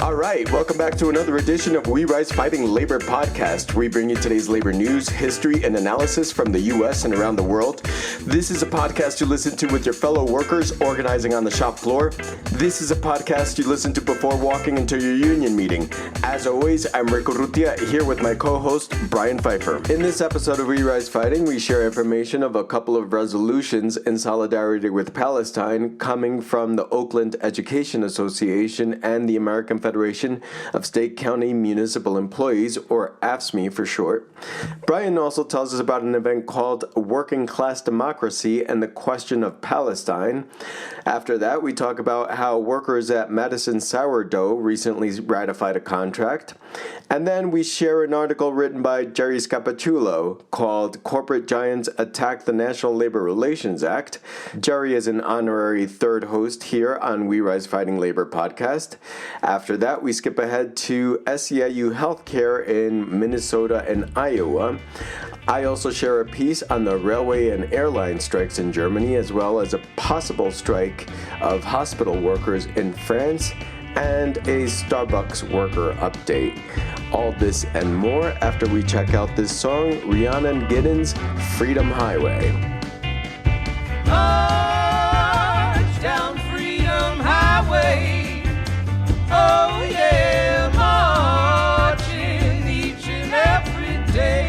All right, welcome back to another edition of We Rise Fighting Labor podcast. We bring you today's labor news, history, and analysis from the U.S. and around the world. This is a podcast you listen to with your fellow workers organizing on the shop floor. This is a podcast you listen to before walking into your union meeting. As always, I'm Rico Rutia, here with my co-host, Brian Pfeiffer. In this episode of We Rise Fighting, we share information of a couple of resolutions in solidarity with Palestine coming from the Oakland Education Association and the American Federation of State, County, Municipal Employees, or AFSCME for short. Brian also tells us about an event called Working Class Democracy and the Question of Palestine. After that, we talk about how workers at Madison Sourdough recently ratified a contract. And then we share an article written by Jerry Scappaciulo called Corporate Giants Attack the National Labor Relations Act. Jerry is an honorary third host here on We Rise Fighting Labor podcast. After that, we skip ahead to SEIU healthcare in Minnesota and Iowa. I also share a piece on the railway and airline strikes in Germany, as well as a possible strike of hospital workers in France, and a Starbucks worker update. All this and more after we check out this song, Rihanna and Giddens, Freedom Highway. March down Freedom Highway. Oh yeah, marching each and every day.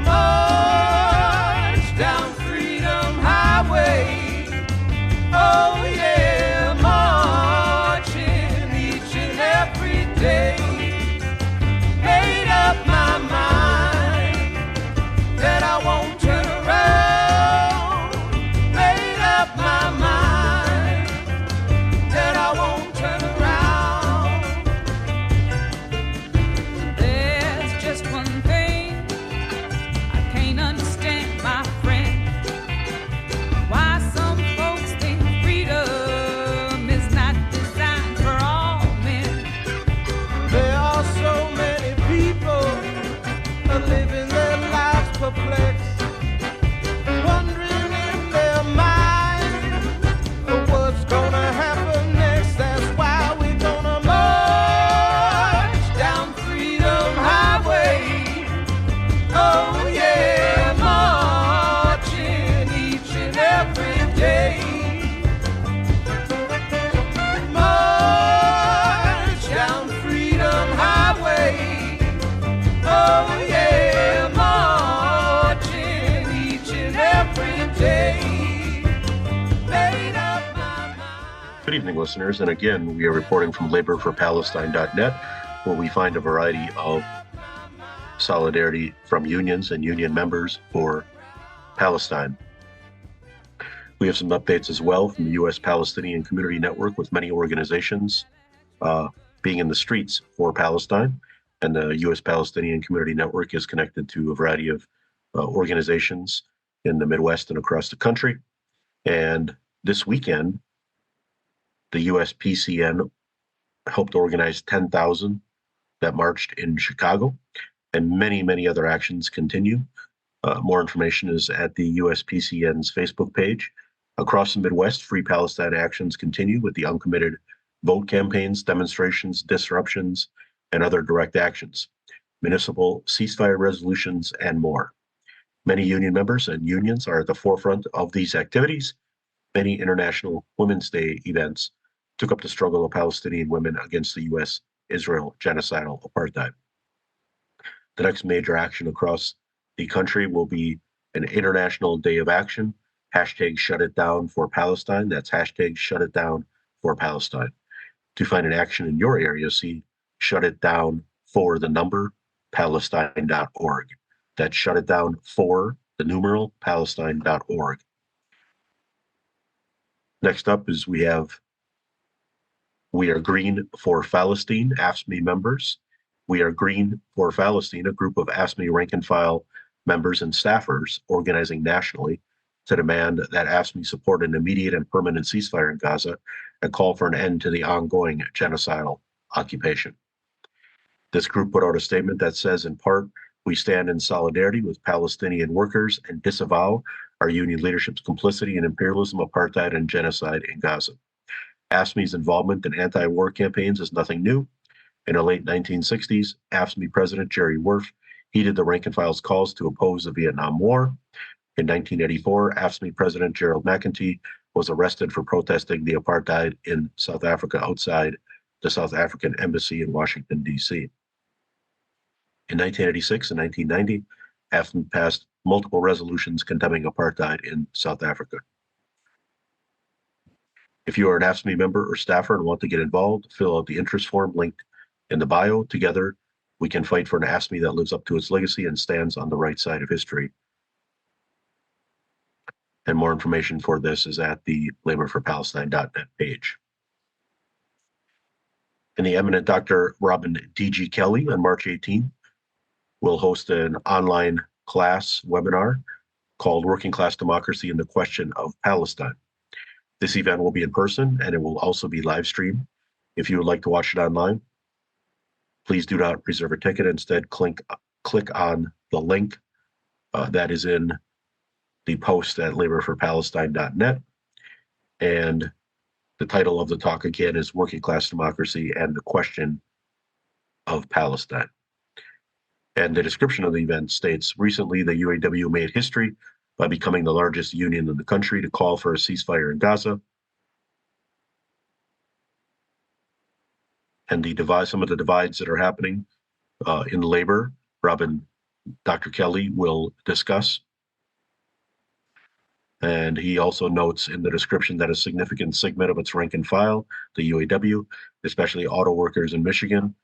March down Freedom Highway. Oh yeah, marching each and every day. Made up my mind that I won't turn around. Made up my mind that I won't turn around. There's just one thing I can't understand, my friend. Why some folks think freedom is not designed for all men. There are so many people living their lives perplexed, wondering in their mind what's gonna happen next. That's why we're gonna march down Freedom Highway. Oh yeah, marching each and every day. March down Freedom Highway. Oh yeah, marching each and every day. Made up my mind. Good evening, listeners. And again, we are reporting from laborforpalestine.net, where we find a variety of solidarity from unions and union members for Palestine. We have some updates as well from the U.S. Palestinian Community Network, with many organizations being in the streets for Palestine. And the U.S. Palestinian Community Network is connected to a variety of organizations in the Midwest and across the country. And this weekend, the USPCN helped organize 10,000 that marched in Chicago, and many, many other actions continue. More information is at the USPCN's Facebook page. Across the Midwest, Free Palestine actions continue with the uncommitted vote campaigns, demonstrations, disruptions, and other direct actions, municipal ceasefire resolutions, and more. Many union members and unions are at the forefront of these activities. Many International Women's Day events took up the struggle of Palestinian women against the U.S.-Israel genocidal apartheid. The next major action across the country will be an International Day of Action, hashtag Shut It Down for Palestine. That's hashtag Shut It Down for Palestine. To find an action in your area, see Shut It Down for the number Palestine.org. That's Shut It Down for the numeral Palestine.org. Next up is we are Green for Palestine, AFSCME members. We are Green for Palestine, a group of AFSCME rank and file members and staffers organizing nationally to demand that AFSCME support an immediate and permanent ceasefire in Gaza and call for an end to the ongoing genocidal occupation. This group put out a statement that says, in part, We stand in solidarity with Palestinian workers and disavow our union leadership's complicity in imperialism, apartheid, and genocide in Gaza. AFSCME's involvement in anti-war campaigns is nothing new. In the late 1960s, AFSCME President Jerry Worf heeded the rank and file's calls to oppose the Vietnam War. In 1984, AFSCME President Gerald McEntee was arrested for protesting the apartheid in South Africa outside the South African Embassy in Washington, D.C. In 1986 and 1990, AFSCME passed multiple resolutions condemning apartheid in South Africa. If you are an AFSCME member or staffer and want to get involved, fill out the interest form linked in the bio. Together, we can fight for an AFSCME that lives up to its legacy and stands on the right side of history. And more information for this is at the laborforpalestine.net page. And the eminent Dr. Robin D.G. Kelly on March 18th will host an online class webinar called Working Class Democracy and the Question of Palestine. This event will be in person and it will also be live streamed. If you would like to watch it online, please do not reserve a ticket. Instead, click on the link that is in the post at laborforpalestine.net. And the title of the talk again is Working Class Democracy and the Question of Palestine. And the description of the event states, recently the UAW made history by becoming the largest union in the country to call for a ceasefire in Gaza. And some of the divides that are happening in labor, Dr. Kelly will discuss. And he also notes in the description that a significant segment of its rank and file, the UAW, especially auto workers in Michigan,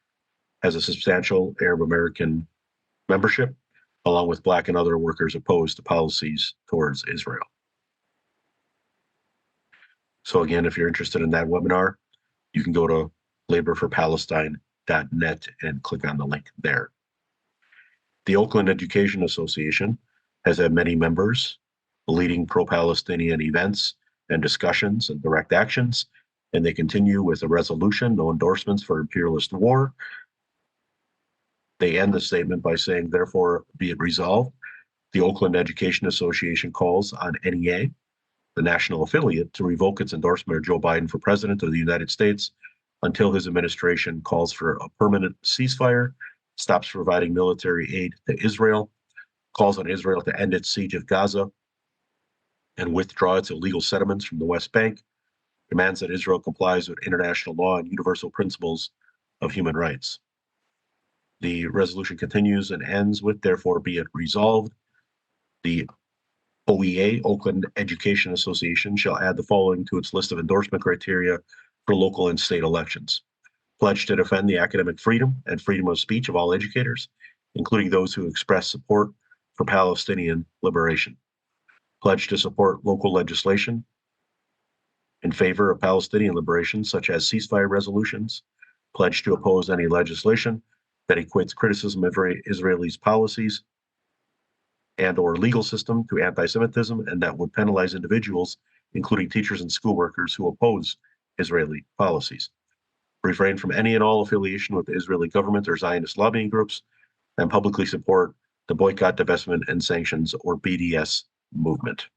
has a substantial Arab American membership, along with Black and other workers opposed to policies towards Israel. So again, if you're interested in that webinar, you can go to laborforpalestine.net and click on the link there. The Oakland Education Association has had many members leading pro-Palestinian events and discussions and direct actions, and they continue with a resolution, no endorsements for imperialist war. They end the statement by saying, therefore, be it resolved, the Oakland Education Association calls on NEA, the national affiliate, to revoke its endorsement of Joe Biden for president of the United States until his administration calls for a permanent ceasefire, stops providing military aid to Israel, calls on Israel to end its siege of Gaza, and withdraw its illegal settlements from the West Bank, demands that Israel complies with international law and universal principles of human rights. The resolution continues and ends with, therefore, be it resolved, the OEA, Oakland Education Association, shall add the following to its list of endorsement criteria for local and state elections. Pledge to defend the academic freedom and freedom of speech of all educators, including those who express support for Palestinian liberation. Pledge to support local legislation in favor of Palestinian liberation, such as ceasefire resolutions. Pledge to oppose any legislation that equates criticism of Israelis' policies and or legal system to anti-Semitism and that would penalize individuals, including teachers and school workers who oppose Israeli policies. Refrain from any and all affiliation with the Israeli government or Zionist lobbying groups, and publicly support the Boycott, Divestment, and Sanctions, or BDS, movement.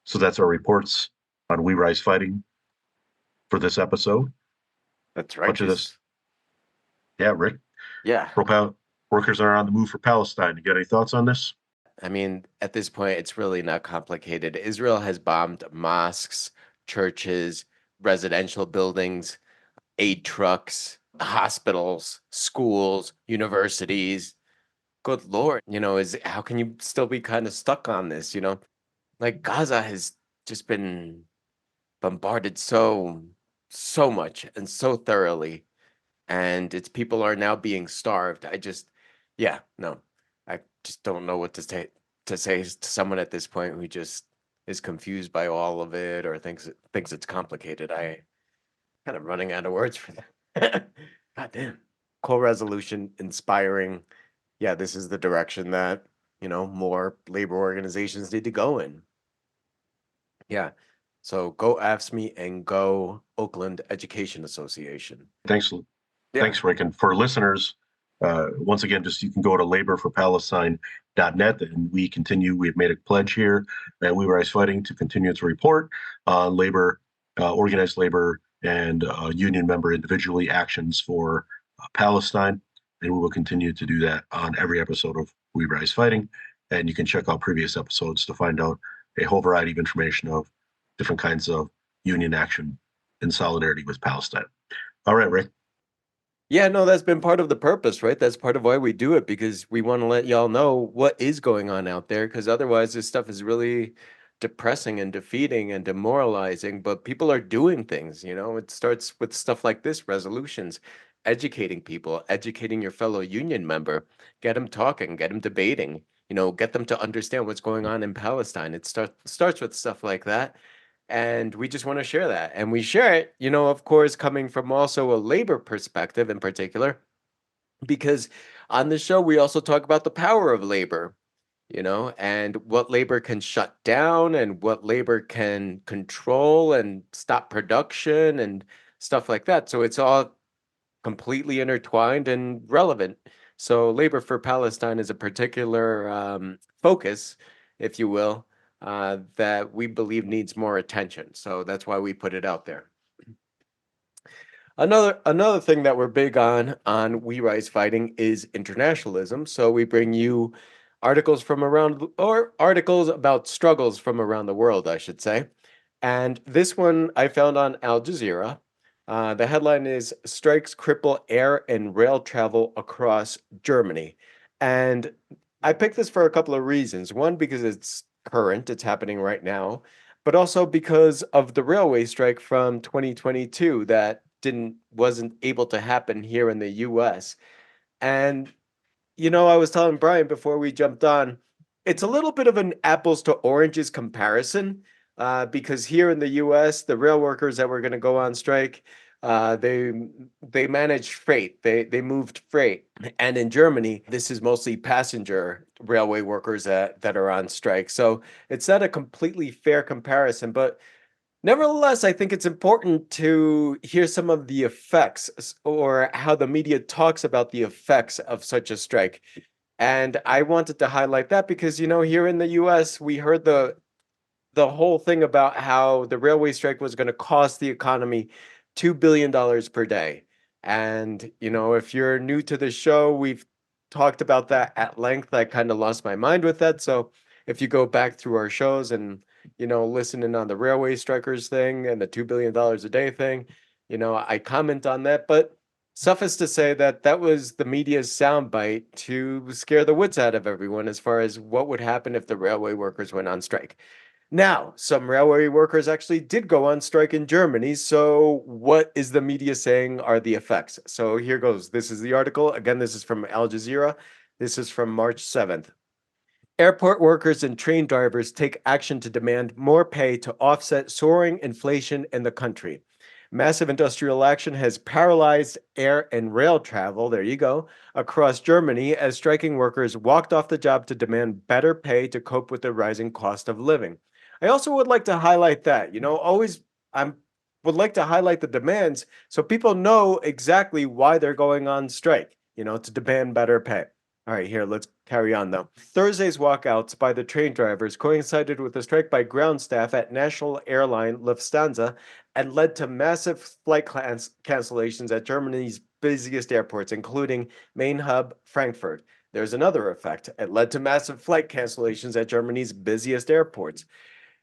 So that's our reports on We Rise Fighting for this episode. That's right. Much of this. Yeah, Rick. Yeah. Workers are on the move for Palestine. You got any thoughts on this? I mean, at this point, it's really not complicated. Israel has bombed mosques, churches, residential buildings, aid trucks, hospitals, schools, universities. Good Lord, how can you still be kind of stuck on this, Like Gaza has just been bombarded so much and so thoroughly, and its people are now being starved. I just don't know what to say to someone at this point who just is confused by all of it or thinks it's complicated. I kind of running out of words for that. God damn. Cool resolution, inspiring. Yeah, this is the direction that, more labor organizations need to go in. Yeah. So go AFSCME and go Oakland Education Association. Thanks, Yeah. Thanks, Rick. And for listeners, Once again, just you can go to laborforpalestine.net, and we've made a pledge here at We Rise Fighting to continue to report on labor, organized labor, and union member individually actions for Palestine. And we will continue to do that on every episode of We Rise Fighting. And you can check out previous episodes to find out a whole variety of information of different kinds of union action in solidarity with Palestine. All right, Rick. Yeah, no, that's been part of the purpose, right? That's part of why we do it, because we want to let y'all know what is going on out there, because otherwise this stuff is really depressing and defeating and demoralizing. But people are doing things, it starts with stuff like this, resolutions, educating people, educating your fellow union member, get them talking, get them debating, get them to understand what's going on in Palestine. It starts with stuff like that. And we just want to share that. And we share it, of course, coming from also a labor perspective in particular, because on the show, we also talk about the power of labor, and what labor can shut down and what labor can control and stop production and stuff like that. So it's all completely intertwined and relevant. So labor for Palestine is a particular focus, if you will, that we believe needs more attention. So that's why we put it out there. Another thing that we're big on We Rise Fighting is internationalism. So we bring you articles articles about struggles from around the world, I should say. And this one I found on Al Jazeera. The headline is "Strikes Cripple Air and Rail Travel Across Germany." And I picked this for a couple of reasons. One, because it's current, it's happening right now, but also because of the railway strike from 2022 that wasn't able to happen here in the US. And I was telling Brian before we jumped on, it's a little bit of an apples to oranges comparison, because here in the US, the rail workers that were going to go on strike, they managed freight. They moved freight. And in Germany, this is mostly passenger railway workers that are on strike. So it's not a completely fair comparison, but nevertheless, I think it's important to hear some of the effects, or how the media talks about the effects of such a strike. And I wanted to highlight that because, here in the US, we heard the whole thing about how the railway strike was going to cost the economy $2 billion per day. And, if you're new to the show, we've talked about that at length. I kind of lost my mind with that. So if you go back through our shows and, listening on the railway strikers thing and the $2 billion a day thing, I comment on that. But suffice to say that was the media's soundbite to scare the wits out of everyone as far as what would happen if the railway workers went on strike. Now, some railway workers actually did go on strike in Germany. So what is the media saying are the effects? So here goes. This is the article. Again, this is from Al Jazeera. This is from March 7th. Airport workers and train drivers take action to demand more pay to offset soaring inflation in the country. Massive industrial action has paralyzed air and rail travel, there you go, across Germany as striking workers walked off the job to demand better pay to cope with the rising cost of living. I also would like to highlight that, would like to highlight the demands so people know exactly why they're going on strike, to demand better pay. All right, here, let's carry on though. Thursday's walkouts by the train drivers coincided with a strike by ground staff at national airline Lufthansa and led to massive flight cancellations at Germany's busiest airports, including main hub Frankfurt. There's another effect. It led to massive flight cancellations at Germany's busiest airports.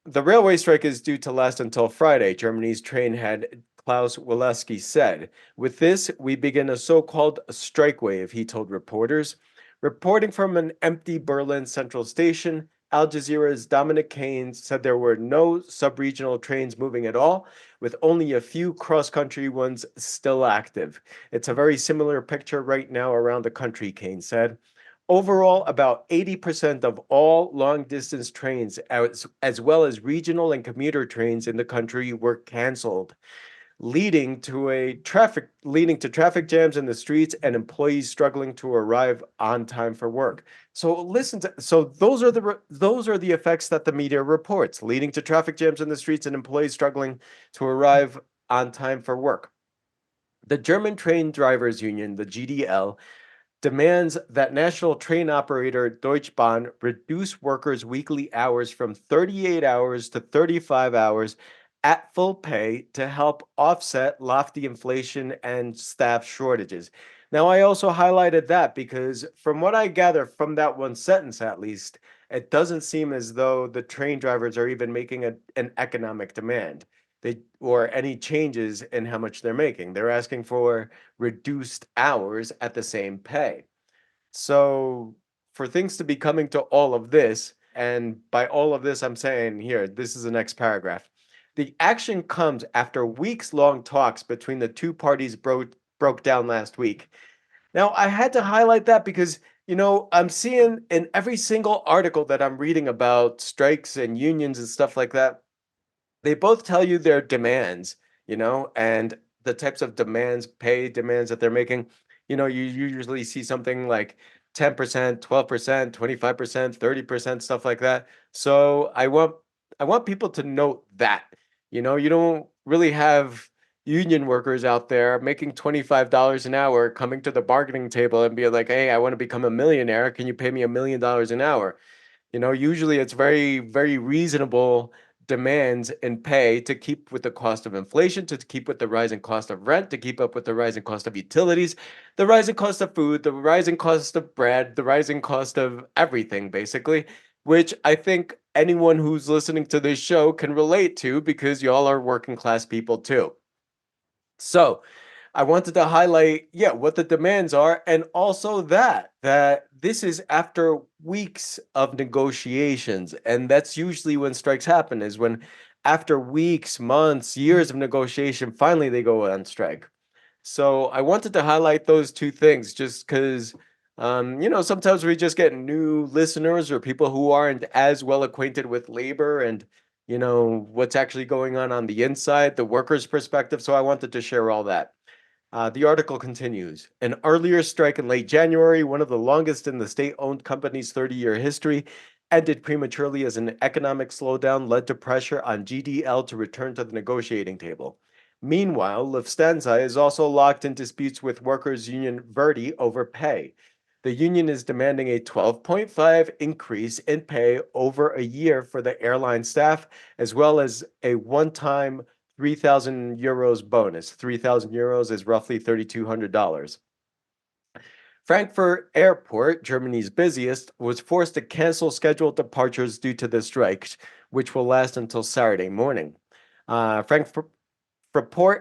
The railway strike is due to last until Friday, Germany's train head Klaus Walewski said. With this, we begin a so-called strike wave, he told reporters. Reporting from an empty Berlin Central Station, Al Jazeera's Dominic Keynes said there were no sub-regional trains moving at all, with only a few cross-country ones still active. It's a very similar picture right now around the country, Keynes said. Overall, about 80% of all long-distance trains, as well as regional and commuter trains in the country, were canceled, leading to traffic jams in the streets and employees struggling to arrive on time for work. So those are the effects that the media reports, leading to traffic jams in the streets and employees struggling to arrive on time for work. The German Train Drivers Union, the GDL, demands that national train operator Deutsche Bahn reduce workers' weekly hours from 38 hours to 35 hours at full pay to help offset lofty inflation and staff shortages. Now, I also highlighted that because from what I gather from that one sentence, at least, it doesn't seem as though the train drivers are even making an economic demand. Or any changes in how much they're making. They're asking for reduced hours at the same pay. So for things to be coming to all of this, and by all of this, I'm saying here, this is the next paragraph. The action comes after weeks-long talks between the two parties broke down last week. Now, I had to highlight that because, I'm seeing in every single article that I'm reading about strikes and unions and stuff like that, they both tell you their demands, and the types of pay demands that they're making. You usually see something like 10%, 12%, 25%, 30%, stuff like that. So I want people to note that, you don't really have union workers out there making $25 an hour coming to the bargaining table and be like, hey, I want to become a millionaire. Can you pay me $1 million an hour? Usually it's very, very reasonable demands in pay to keep with the cost of inflation, to keep with the rising cost of rent, to keep up with the rising cost of utilities, the rising cost of food, the rising cost of bread, the rising cost of everything, basically, which I think anyone who's listening to this show can relate to because y'all are working class people too. So, I wanted to highlight, what the demands are, and also that this is after weeks of negotiations, and that's usually when strikes happen, is when after weeks, months, years of negotiation, finally they go on strike. So I wanted to highlight those two things just because, sometimes we just get new listeners or people who aren't as well acquainted with labor and, what's actually going on the inside, the workers' perspective. So I wanted to share all that. The article continues. An earlier strike in late January, one of the longest in the state-owned company's 30-year history, ended prematurely as an economic slowdown led to pressure on GDL to return to the negotiating table. Meanwhile, Lufthansa is also locked in disputes with workers' union Verdi over pay. The union is demanding a 12.5 increase in pay over a year for the airline staff, as well as a one-time 3,000 euros bonus. 3,000 euros is roughly $3,200. Frankfurt Airport, Germany's busiest, was forced to cancel scheduled departures due to the strike, which will last until Saturday morning. Frankfurt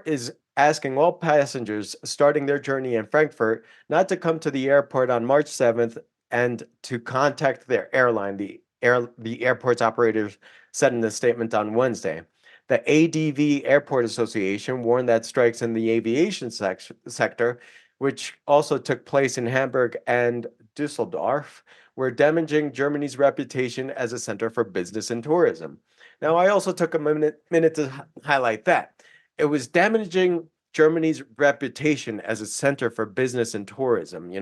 is asking all passengers starting their journey in Frankfurt not to come to the airport on March 7th and to contact their airline, the airport's operators said in a statement on Wednesday. The ADV Airport Association warned that strikes in the aviation sector, which also took place in Hamburg and Dusseldorf, were damaging Germany's reputation as a center for business and tourism. Now, I also took a minute to highlight that. It was damaging Germany's reputation as a center for business and tourism,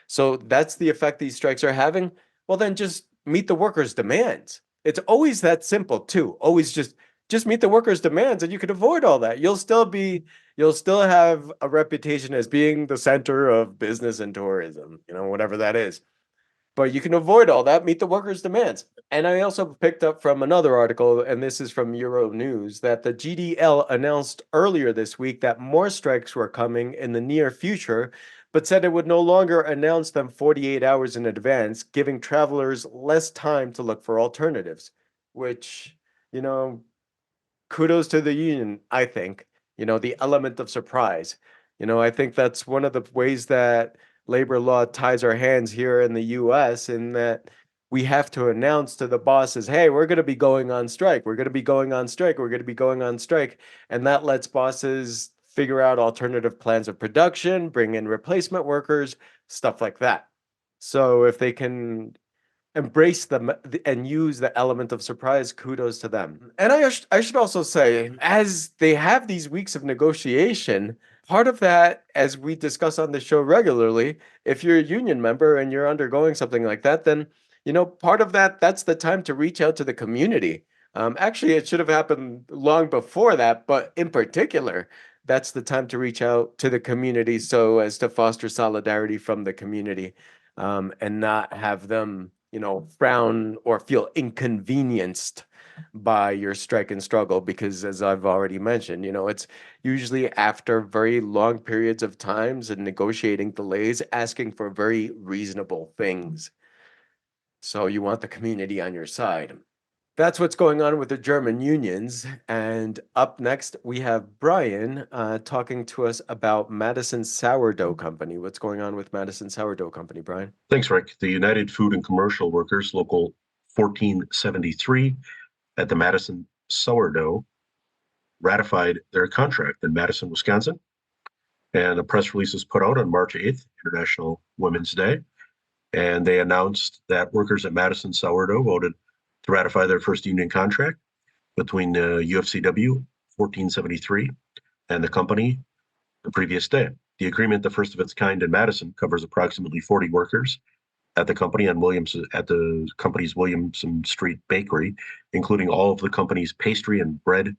So that's the effect these strikes are having. Well, then just meet the workers' demands. It's always that simple, too. Always just meet the workers' demands and you can avoid all that. You'll still have a reputation as being the center of business and tourism, whatever that is. But you can avoid all that, meet the workers' demands. And I also picked up from another article, and this is from Euro News, that the GDL announced earlier this week that more strikes were coming in the near future, but said it would no longer announce them 48 hours in advance, giving travelers less time to look for alternatives, which, kudos to the union, I think, the element of surprise. I think that's one of the ways that labor law ties our hands here in the US, in that we have to announce to the bosses, hey, we're going to be going on strike. We're going to be going on strike. We're going to be going on strike. And that lets bosses figure out alternative plans of production, bring in replacement workers, stuff like that. So if they can embrace them and use the element of surprise, kudos to them. And I should also say, as they have these weeks of negotiation, part of that, as we discuss on the show regularly, if you're a union member and you're undergoing something like that, then, part of that's the time to reach out to the community. Actually, it should have happened long before that, but in particular, that's the time to reach out to the community so as to foster solidarity from the community, and not have them, frown or feel inconvenienced by your strike and struggle. Because as I've already mentioned, it's usually after very long periods of times and negotiating delays, asking for very reasonable things. So you want the community on your side. That's what's going on with the German unions. And up next, we have Brian talking to us about Madison Sourdough Company. What's going on with Madison Sourdough Company, Brian? Thanks, Rick. The United Food and Commercial Workers, Local 1473 at the Madison Sourdough, ratified their contract in Madison, Wisconsin. And a press release was put out on March 8th, International Women's Day. And they announced that workers at Madison Sourdough voted to ratify their first union contract between the UFCW 1473 and the company the previous day. The agreement, the first of its kind in Madison, covers approximately 40 workers at the company and at the company's Williamson Street Bakery, including all of the company's pastry and bread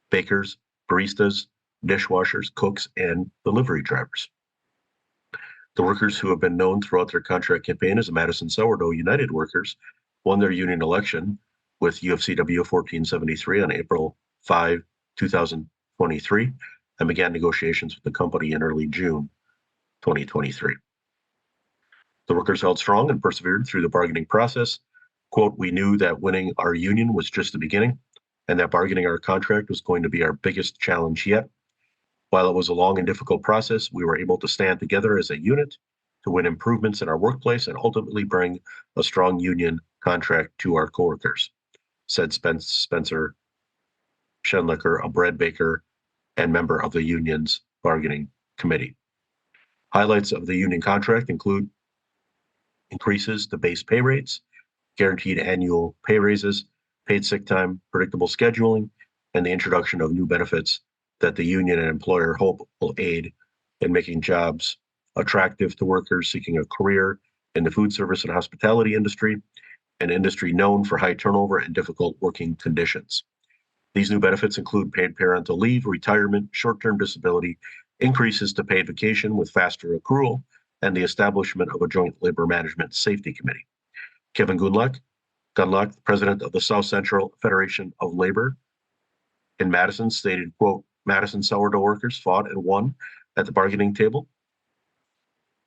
bakers, baristas, dishwashers, cooks, and delivery drivers. The workers, who have been known throughout their contract campaign as the Madison Sourdough United Workers, won their union election with UFCW 1473 on April 5, 2023, and began negotiations with the company in early June 2023. The workers held strong and persevered through the bargaining process. Quote, "We knew that winning our union was just the beginning, and that bargaining our contract was going to be our biggest challenge yet. While it was a long and difficult process, we were able to stand together as a unit to win improvements in our workplace and ultimately bring a strong union contract to our coworkers," said Spencer Schenlicker, a bread baker and member of the union's bargaining committee. Highlights of the union contract include increases to base pay rates, guaranteed annual pay raises, paid sick time, predictable scheduling, and the introduction of new benefits that the union and employer hope will aid in making jobs attractive to workers seeking a career in the food service and hospitality industry, an industry known for high turnover and difficult working conditions. These new benefits include paid parental leave, retirement, short-term disability, increases to paid vacation with faster accrual, and the establishment of a joint labor management safety committee. Kevin Gunlock, president of the South Central Federation of Labor in Madison, stated, quote, "Madison Sourdough workers fought and won at the bargaining table.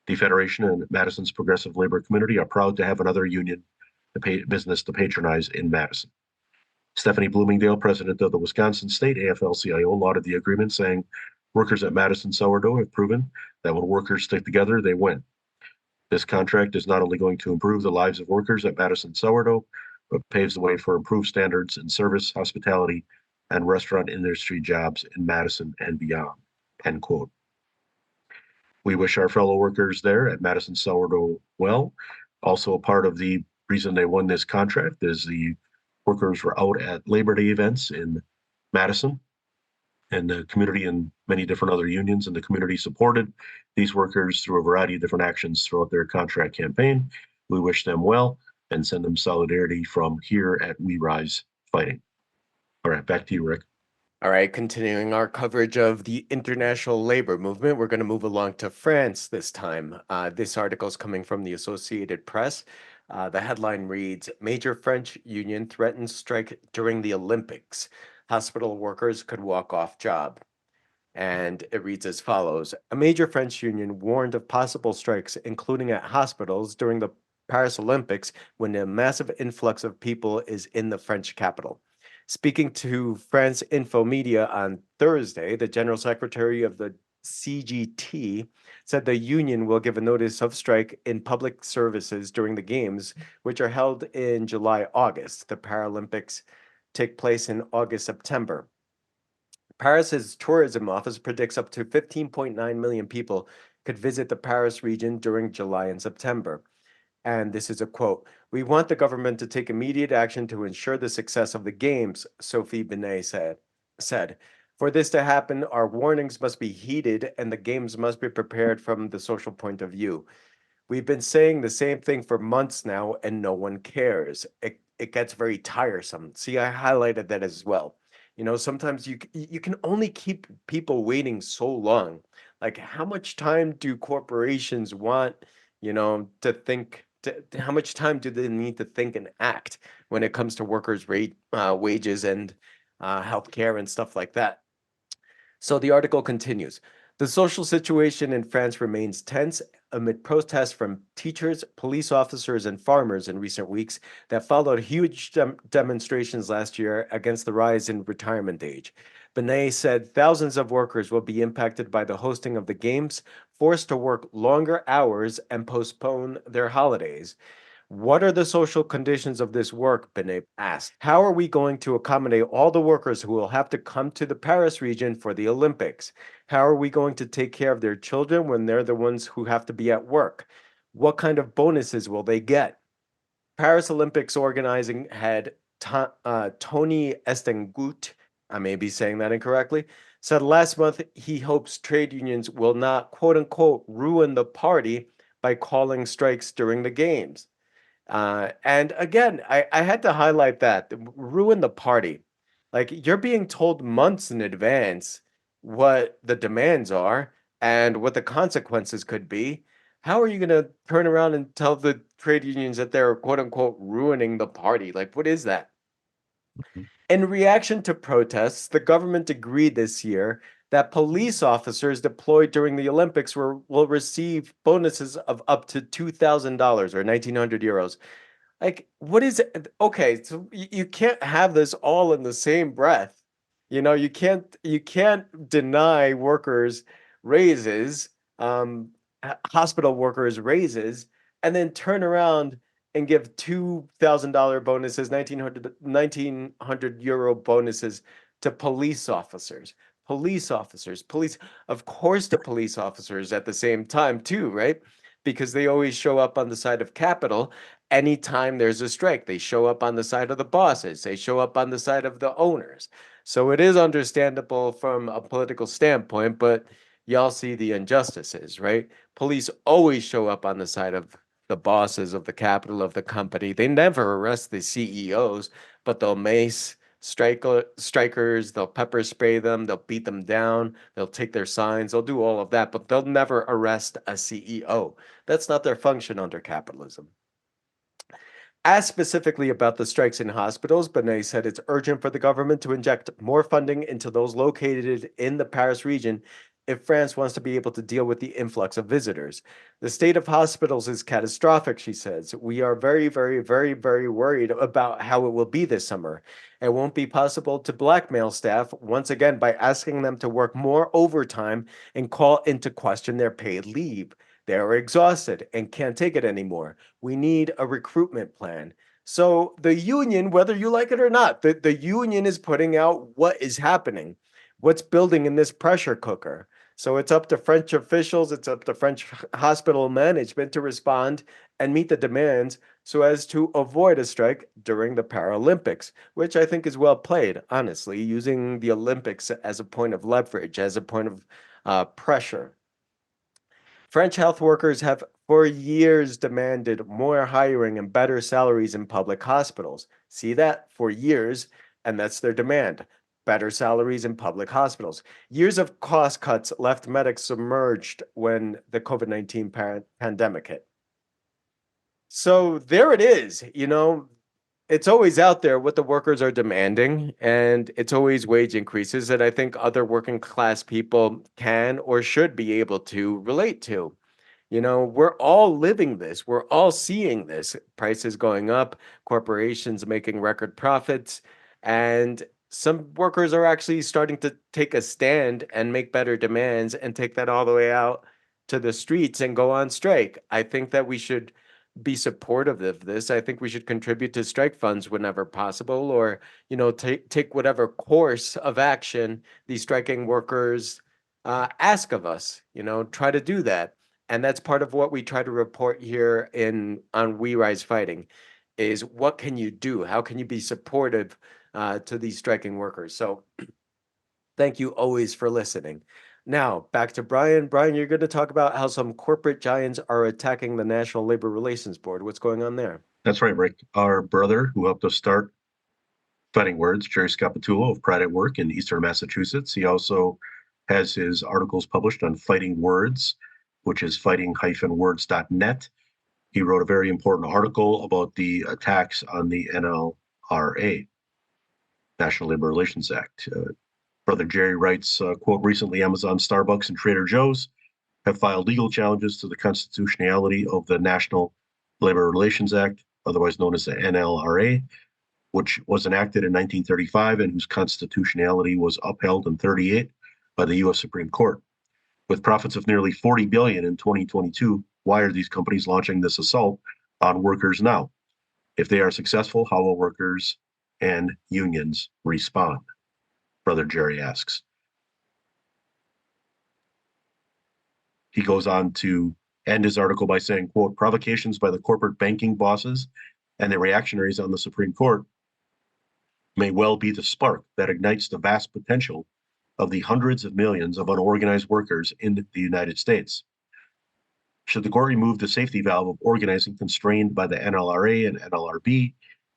The Federation and Madison's progressive labor community are proud to have another union business to patronize in Madison." Stephanie Bloomingdale, president of the Wisconsin State AFL-CIO, lauded the agreement, saying, "Workers at Madison Sourdough have proven that when workers stick together, they win. This contract is not only going to improve the lives of workers at Madison Sourdough, but paves the way for improved standards in service, hospitality, and restaurant industry jobs in Madison and beyond," end quote. We wish our fellow workers there at Madison Sourdough well. Also, a part of the reason they won this contract is the workers were out at Labor Day events in Madison, and the community and many different other unions in the community supported these workers through a variety of different actions throughout their contract campaign. We wish them well and send them solidarity from here at We Rise Fighting. All right, back to you, Rick. All right, continuing our coverage of the international labor movement, we're going to move along to France this time. This article is coming from the Associated Press. The headline reads, "Major French union threatens strike during the Olympics. Hospital workers could walk off job." And it reads as follows. A major French union warned of possible strikes, including at hospitals, during the Paris Olympics when a massive influx of people is in the French capital. Speaking to France Info Media on Thursday, the general secretary of the CGT said the union will give a notice of strike in public services during the games, which are held in July-August. The Paralympics take place in August-September. Paris's tourism office predicts up to 15.9 million people could visit the Paris region during July and September. And this is a quote, "We want the government to take immediate action to ensure the success of the games," Sophie Binet said. "For this to happen, our warnings must be heeded and the games must be prepared from the social point of view. We've been saying the same thing for months now and no one cares. It gets very tiresome." See, I highlighted that as well. Sometimes you can only keep people waiting so long. Like, how much time do corporations want, to think? How much time do they need to think and act when it comes to workers' rate, wages, and healthcare and stuff like that? So the article continues. The social situation in France remains tense amid protests from teachers, police officers, and farmers in recent weeks that followed huge demonstrations last year against the rise in retirement age. Benet said thousands of workers will be impacted by the hosting of the games, forced to work longer hours, and postpone their holidays. What are the social conditions of this work? Benet asked. How are we going to accommodate all the workers who will have to come to the Paris region for the Olympics? How are we going to take care of their children when they're the ones who have to be at work? What kind of bonuses will they get? Paris Olympics organizing head Tony Estengut, I may be saying that incorrectly, said last month he hopes trade unions will not, quote unquote, ruin the party by calling strikes during the games. And again, I had to highlight that ruin the party. Like, you're being told months in advance what the demands are and what the consequences could be. How are you going to turn around and tell the trade unions that they're quote unquote ruining the party? Like, what is that? In reaction to protests, the government agreed this year that police officers deployed during the Olympics will receive bonuses of up to $2,000 or 1,900 euros. Like, what is it? Okay, so you can't have this all in the same breath. You can't deny workers raises, hospital workers raises, and then turn around and give $2,000 bonuses, 1,900 euro bonuses to police officers. Police, of course, the police officers at the same time too, right? Because they always show up on the side of capital anytime there's a strike. They show up on the side of the bosses, they show up on the side of the owners. So it is understandable from a political standpoint, but y'all see the injustices, right? Police always show up on the side of the bosses of the capital of the company. They never arrest the CEOs, but they'll mace strikers, they'll pepper spray them, they'll beat them down, they'll take their signs, they'll do all of that, but they'll never arrest a CEO. That's not their function under capitalism. Asked specifically about the strikes in hospitals, Benet said it's urgent for the government to inject more funding into those located in the Paris region if France wants to be able to deal with the influx of visitors. The state of hospitals is catastrophic, she says. We are very, very, very, very worried about how it will be this summer. It won't be possible to blackmail staff once again by asking them to work more overtime and call into question their paid leave. They are exhausted and can't take it anymore. We need a recruitment plan. So the union, whether you like it or not, the union is putting out what is happening, what's building in this pressure cooker. So it's up to French officials, it's up to French hospital management to respond and meet the demands so as to avoid a strike during the Paralympics, which I think is well played, honestly, using the Olympics as a point of leverage, as a point of pressure. French health workers have for years demanded more hiring and better salaries in public hospitals. See that? For years, and that's their demand. Better salaries in public hospitals. Years of cost cuts left medics submerged when the COVID-19 pandemic hit. So there it is. It's always out there what the workers are demanding, and it's always wage increases that I think other working class people can or should be able to relate to. We're all living this, we're all seeing this. Prices going up, corporations making record profits, and some workers are actually starting to take a stand and make better demands and take that all the way out to the streets and go on strike. I think that we should be supportive of this. I think we should contribute to strike funds whenever possible, or take whatever course of action these striking workers ask of us. Try to do that, and that's part of what we try to report here on We Rise Fighting. Is what can you do? How can you be supportive to these striking workers? So, thank you always for listening. Now, back to Brian. Brian, you're going to talk about how some corporate giants are attacking the National Labor Relations Board. What's going on there? That's right, Rick. Our brother who helped us start Fighting Words, Jerry Scapitulo of Pride at Work in Eastern Massachusetts. He also has his articles published on Fighting Words, which is fighting-words.net. He wrote a very important article about the attacks on the NLRA, National Labor Relations Act. Brother Jerry writes, quote, recently Amazon, Starbucks, and Trader Joe's have filed legal challenges to the constitutionality of the National Labor Relations Act, otherwise known as the NLRA, which was enacted in 1935 and whose constitutionality was upheld in 38 by the U.S. Supreme Court. With profits of nearly $40 billion in 2022, why are these companies launching this assault on workers now? If they are successful, how will workers and unions respond? Brother Jerry asks. He goes on to end his article by saying, quote, provocations by the corporate banking bosses and the reactionaries on the Supreme Court may well be the spark that ignites the vast potential of the hundreds of millions of unorganized workers in the United States. Should the court remove the safety valve of organizing constrained by the NLRA and NLRB,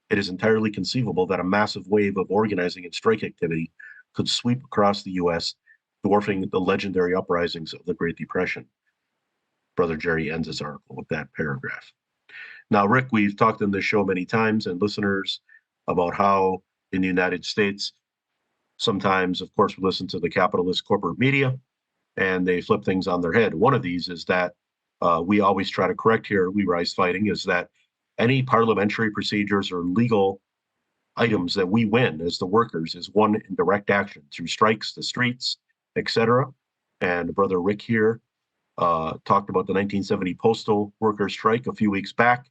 it is entirely conceivable that a massive wave of organizing and strike activity could sweep across the U.S., dwarfing the legendary uprisings of the Great Depression. Brother Jerry ends his article with that paragraph. Now, Rick, we've talked on this show many times, and listeners, about how in the United States, sometimes, of course, we listen to the capitalist corporate media, and they flip things on their head. One of these is that we always try to correct here, We Rise Fighting, is that any parliamentary procedures or legal items that we win as the workers is won in direct action through strikes, the streets, etc. And Brother Rick here talked about the 1970 postal workers strike a few weeks back,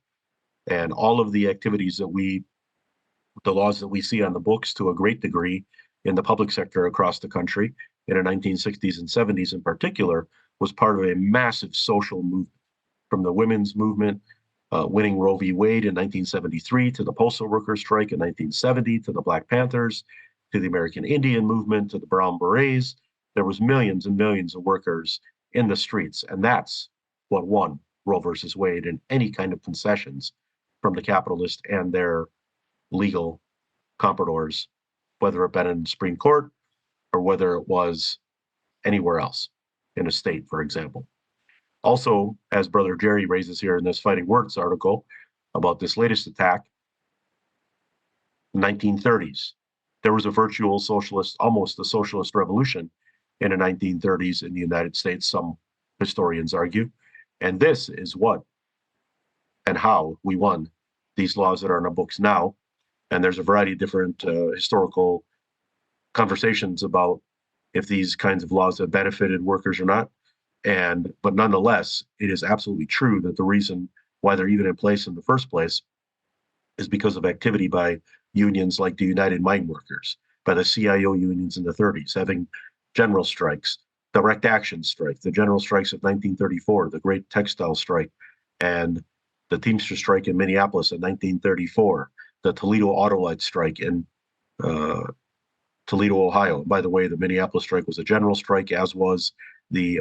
and all of the activities that the laws that we see on the books to a great degree in the public sector across the country in the 1960s and 70s in particular was part of a massive social movement, from the women's movement winning Roe v. Wade in 1973 to the postal workers strike in 1970 to the Black Panthers to the American Indian movement to the Brown Berets. There was millions and millions of workers in the streets, and that's what won Roe versus Wade and any kind of concessions from the capitalists and their legal compradors, whether it been in the Supreme Court or whether it was anywhere else in a state, for example. Also, as Brother Jerry raises here in this Fighting Words article about this latest attack, 1930s, there was a virtual socialist, almost a socialist revolution in the 1930s in the United States, some historians argue. And this is what and how we won these laws that are in the books now. And there's a variety of different historical conversations about if these kinds of laws have benefited workers or not. But nonetheless, it is absolutely true that the reason why they're even in place in the first place is because of activity by unions like the United Mine Workers, by the SEIU unions in the 30s, having general strikes, direct action strike, the general strikes of 1934, the Great Textile Strike, and the Teamster strike in Minneapolis in 1934, the Toledo Auto Light strike in Toledo, Ohio. By the way, the Minneapolis strike was a general strike, as was the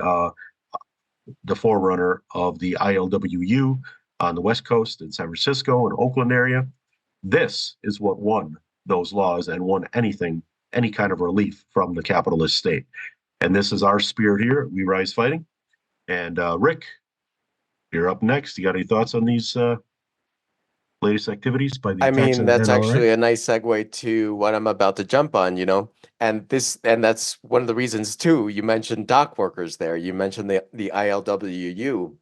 forerunner of the ILWU on the West Coast in San Francisco and Oakland area. This is what won those laws and won anything, any kind of relief from the capitalist state. And this is our spirit here at We Rise Fighting. And Rick, you're up next. You got any thoughts on these latest activities by the attacks on that's NLRA? actually a nice segue to what I'm about to jump on, and that's one of the reasons too. You mentioned dock workers there. You mentioned the ILWU,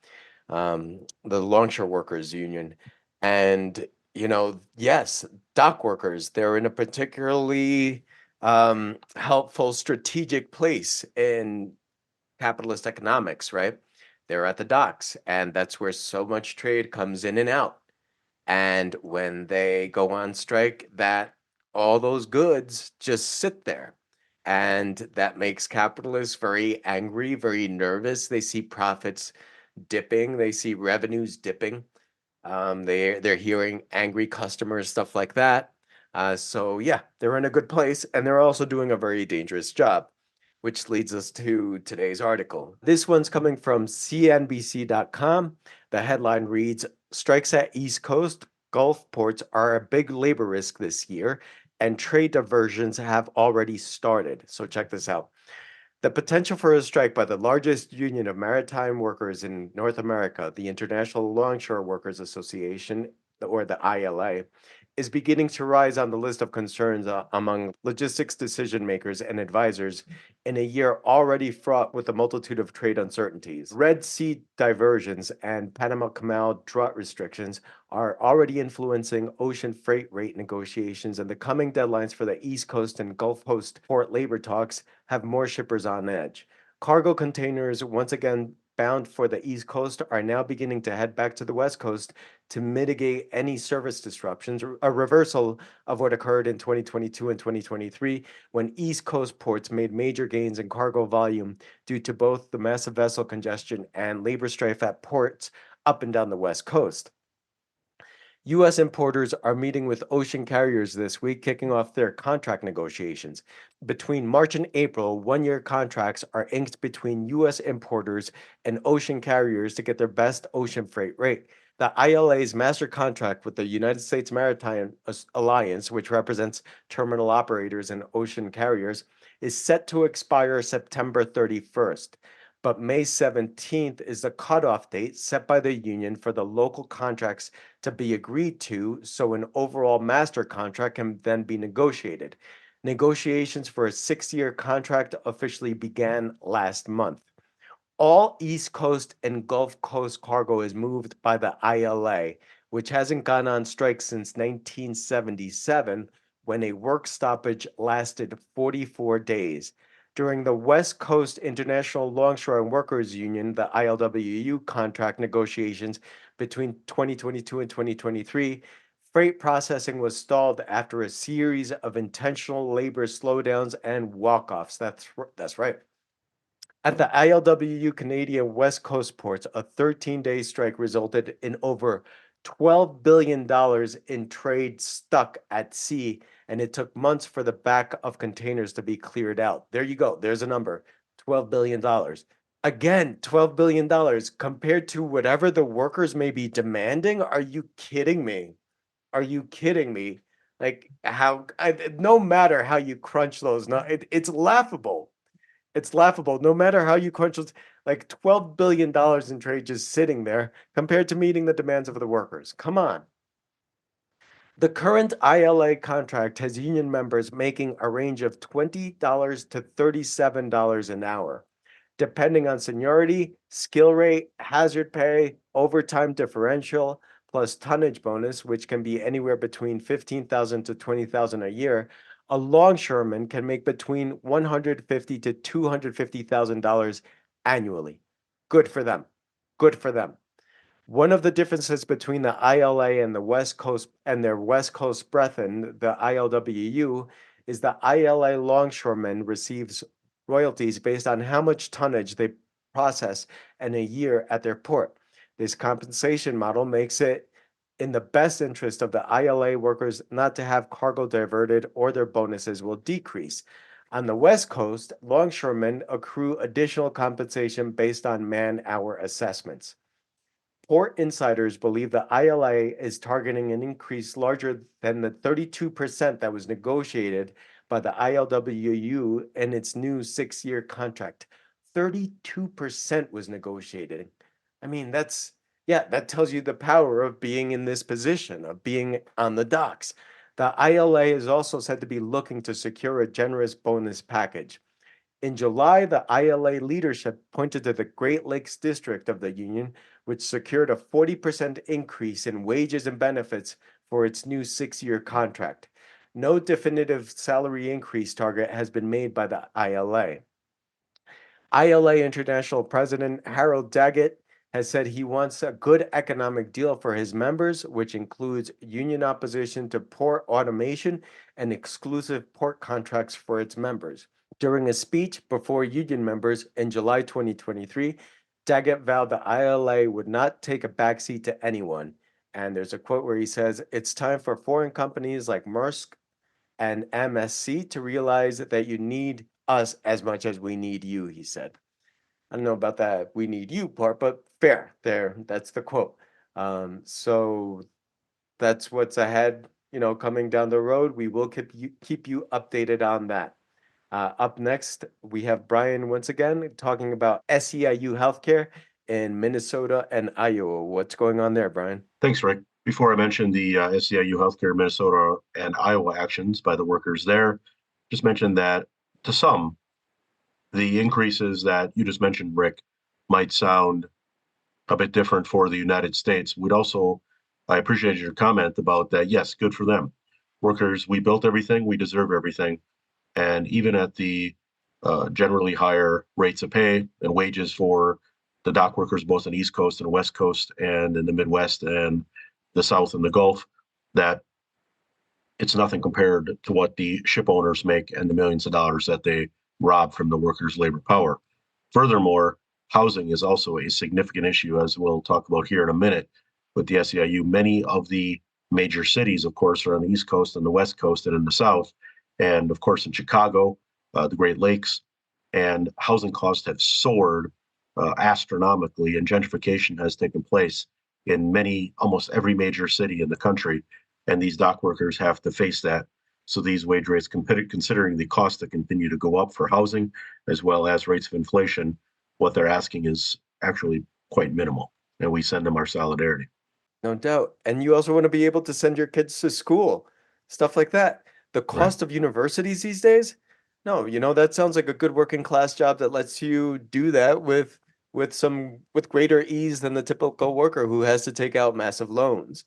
the Longshore Workers Union, and yes, dock workers, they're in a particularly helpful strategic place in capitalist economics, right? They're at the docks, and that's where so much trade comes in and out. And when they go on strike, all those goods just sit there. And that makes capitalists very angry, very nervous. They see profits dipping, they see revenues dipping. They're hearing angry customers, stuff like that. So yeah, they're in a good place, and they're also doing a very dangerous job, which leads us to today's article. This one's coming from CNBC.com. The headline reads, strikes at East Coast Gulf ports are a big labor risk this year, and trade diversions have already started. So check this out. The potential for a strike by the largest union of maritime workers in North America, the International Longshore Workers Association, or the ILA, is beginning to rise on the list of concerns among logistics decision makers and advisors in a year already fraught with a multitude of trade uncertainties. Red Sea diversions and Panama Canal drought restrictions are already influencing ocean freight rate negotiations, and the coming deadlines for the East Coast and Gulf Coast port labor talks have more shippers on edge. Cargo containers, once again bound for the East Coast, are now beginning to head back to the West Coast to mitigate any service disruptions, a reversal of what occurred in 2022 and 2023 when East Coast ports made major gains in cargo volume due to both the massive vessel congestion and labor strife at ports up and down the West Coast. U.S. importers are meeting with ocean carriers this week, kicking off their contract negotiations. Between March and April, one-year contracts are inked between U.S. importers and ocean carriers to get their best ocean freight rate. The ILA's master contract with the United States Maritime Alliance, which represents terminal operators and ocean carriers, is set to expire September 31st. But May 17th is the cutoff date set by the union for the local contracts to be agreed to, so an overall master contract can then be negotiated. Negotiations for a 6-year contract officially began last month. All East Coast and Gulf Coast cargo is moved by the ILA, which hasn't gone on strike since 1977, when a work stoppage lasted 44 days. During the West Coast International Longshore and Workers Union, the ILWU contract negotiations between 2022 and 2023, freight processing was stalled after a series of intentional labor slowdowns and walk-offs. That's right. At the ILWU Canadian West Coast ports, a 13-day strike resulted in over $12 billion in trade stuck at sea, and it took months for the back of containers to be cleared out. There you go. There's a number, $12 billion. Again, $12 billion compared to whatever the workers may be demanding. Are you kidding me? Are you kidding me? Like no matter how you crunch those, it's laughable. It's laughable. No matter how you crunch it, like $12 billion in trade just sitting there compared to meeting the demands of the workers. Come on. The current ILA contract has union members making a range of $20 to $37 an hour, depending on seniority, skill rate, hazard pay, overtime differential, plus tonnage bonus, which can be anywhere between $15,000 to $20,000 a year. A longshoreman can make between $150,000 to $250,000 annually. Good for them. Good for them. One of the differences between the ILA and the West Coast and their West Coast brethren, the ILWU, is the ILA longshoreman receives royalties based on how much tonnage they process in a year at their port. This compensation model makes it in the best interest of the ILA workers not to have cargo diverted, or their bonuses will decrease. On the West Coast, longshoremen accrue additional compensation based on man-hour assessments. Port insiders believe the ILA is targeting an increase larger than the 32% that was negotiated by the ILWU in its new 6-year contract. 32% was negotiated. I mean, that tells you the power of being in this position, of being on the docks. The ILA is also said to be looking to secure a generous bonus package. In July, the ILA leadership pointed to the Great Lakes District of the union, which secured a 40% increase in wages and benefits for its new 6-year contract. No definitive salary increase target has been made by the ILA. ILA International President Harold Daggett has said he wants a good economic deal for his members, which includes union opposition to port automation and exclusive port contracts for its members. During a speech before union members in July 2023, Daggett vowed the ILA would not take a backseat to anyone. And there's a quote where he says, "It's time for foreign companies like Maersk and MSC to realize that you need us as much as we need you," he said. I don't know about that "we need you" part, but fair. There, that's the quote. So that's what's ahead coming down the road. We will keep you updated on that. Up next, we have Brian once again talking about SEIU healthcare in Minnesota and Iowa. What's going on there, Brian? Thanks, Rick. Before I mention the SEIU Healthcare Minnesota and Iowa actions by the workers there, just mention that to some, the increases that you just mentioned, Rick, might sound a bit different for the United States. I appreciate your comment about that. Yes, good for them. Workers, we built everything, we deserve everything. And even at the generally higher rates of pay and wages for the dock workers, both on the East Coast and West Coast and in the Midwest and the South and the Gulf, that it's nothing compared to what the ship owners make and the millions of dollars that they rob from the workers' labor power. Furthermore, housing is also a significant issue, as we'll talk about here in a minute with the SEIU. Many of the major cities, of course, are on the East Coast and the West Coast and in the South. And of course, in Chicago, the Great Lakes, and housing costs have soared astronomically, and gentrification has taken place in almost every major city in the country. And these dock workers have to face that. So these wage rates, considering the cost that continue to go up for housing, as well as rates of inflation, what they're asking is actually quite minimal. And we send them our solidarity. No doubt. And you also want to be able to send your kids to school, stuff like that. The cost of universities these days? No, that sounds like a good working class job that lets you do that with greater ease than the typical worker who has to take out massive loans.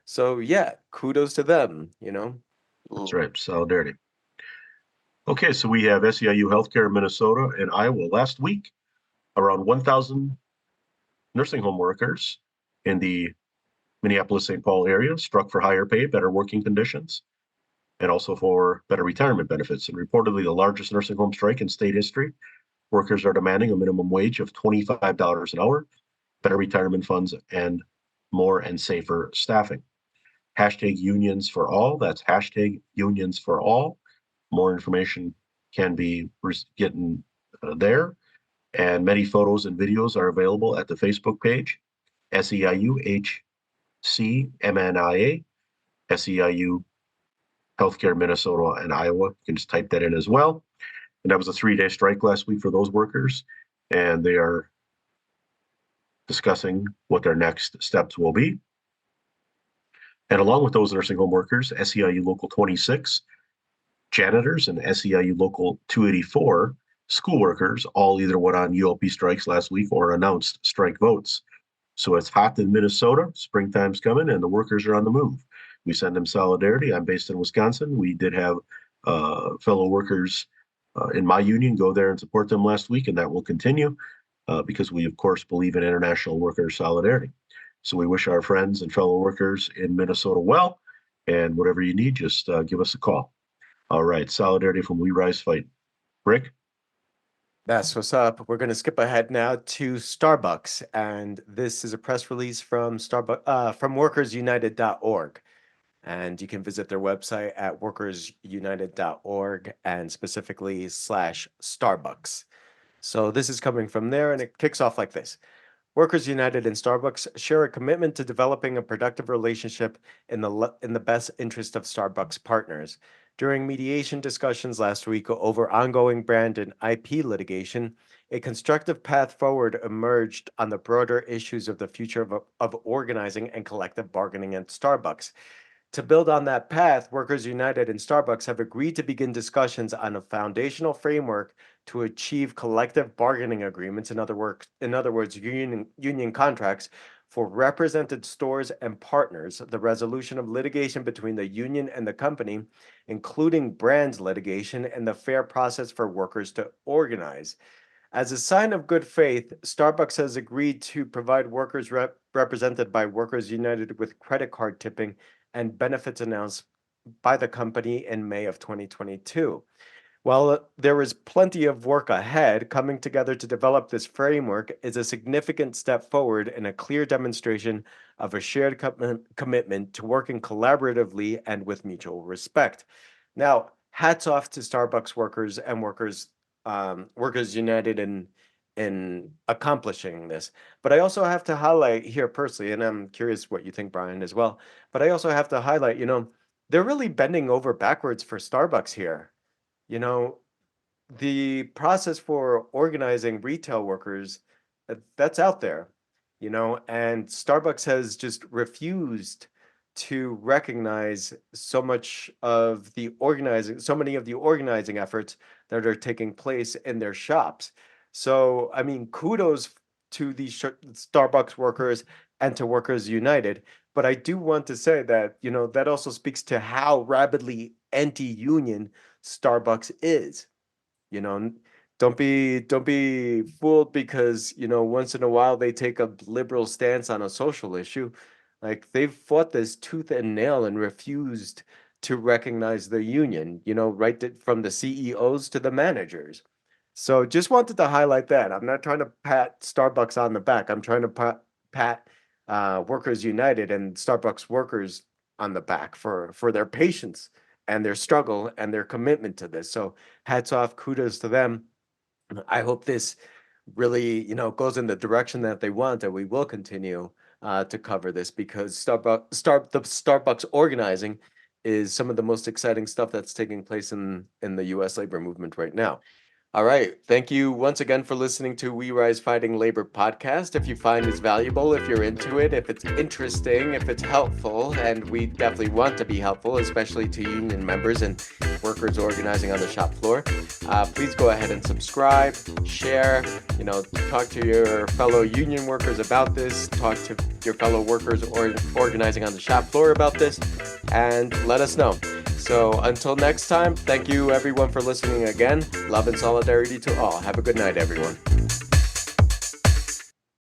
So yeah, kudos to them. That's right, solidarity. Okay, so we have SEIU Healthcare in Minnesota and Iowa. Last week, around 1,000 nursing home workers in the Minneapolis-St. Paul area struck for higher pay, better working conditions, and also for better retirement benefits. And reportedly the largest nursing home strike in state history. Workers are demanding a minimum wage of $25 an hour, better retirement funds, and more and safer staffing. Hashtag unions for all. That's hashtag unions for all. More information can be getting there. And many photos and videos are available at the Facebook page, SEIU HCMNIA, SEIU Healthcare Minnesota and Iowa. You can just type that in as well. And that was a 3-day strike last week for those workers. And they are discussing what their next steps will be. And along with those nursing home workers, SEIU Local 26, janitors, and SEIU Local 284, school workers, all either went on ULP strikes last week or announced strike votes. So it's hot in Minnesota, springtime's coming, and the workers are on the move. We send them solidarity. I'm based in Wisconsin. We did have fellow workers in my union go there and support them last week, and that will continue because we, of course, believe in international worker solidarity. So we wish our friends and fellow workers in Minnesota well, and whatever you need, just give us a call. All right, solidarity from We Rise Fight. Rick? That's what's up. We're going to skip ahead now to Starbucks, and this is a press release from from workersunited.org. And you can visit their website at workersunited.org and specifically /Starbucks. So this is coming from there, and it kicks off like this. Workers United and Starbucks share a commitment to developing a productive relationship in the best interest of Starbucks partners. During mediation discussions last week over ongoing brand and IP litigation, a constructive path forward emerged on the broader issues of the future of organizing and collective bargaining at Starbucks. To build on that path, Workers United and Starbucks have agreed to begin discussions on a foundational framework to achieve collective bargaining agreements, in other words, union contracts for represented stores and partners, the resolution of litigation between the union and the company, including brands litigation, and the fair process for workers to organize. As a sign of good faith, Starbucks has agreed to provide workers represented by Workers United with credit card tipping and benefits announced by the company in May of 2022. While there is plenty of work ahead, coming together to develop this framework is a significant step forward and a clear demonstration of a shared commitment to working collaboratively and with mutual respect. Now, hats off to Starbucks workers and Workers United in accomplishing this. But I also have to highlight here personally, and I'm curious what you think, Brian, as well. But I also have to highlight, they're really bending over backwards for Starbucks here. You know, the process for organizing retail workers, that's out there, and Starbucks has just refused to recognize so many of the organizing efforts that are taking place in their shops. So, I mean, kudos to the Starbucks workers and to Workers United. But I do want to say that, that also speaks to how rabidly anti-union Starbucks is. You know, don't be fooled because, once in a while they take a liberal stance on a social issue. Like they've fought this tooth and nail and refused to recognize the union, from the CEOs to the managers. So just wanted to highlight that. I'm not trying to pat Starbucks on the back. I'm trying to pat Workers United and Starbucks workers on the back for their patience and their struggle and their commitment to this. So hats off, kudos to them. I hope this really, goes in the direction that they want, and we will continue to cover this because the Starbucks organizing is some of the most exciting stuff that's taking place in the U.S. labor movement right now. All right. Thank you once again for listening to We Rise Fighting Labor podcast. If you find this valuable, if you're into it, if it's interesting, if it's helpful, and we definitely want to be helpful, especially to union members and workers organizing on the shop floor, please go ahead and subscribe, share, talk to your fellow union workers about this, talk to your fellow workers organizing on the shop floor about this, and let us know. So until next time, thank you everyone for listening again. Love and solidarity to all. Have a good night, everyone.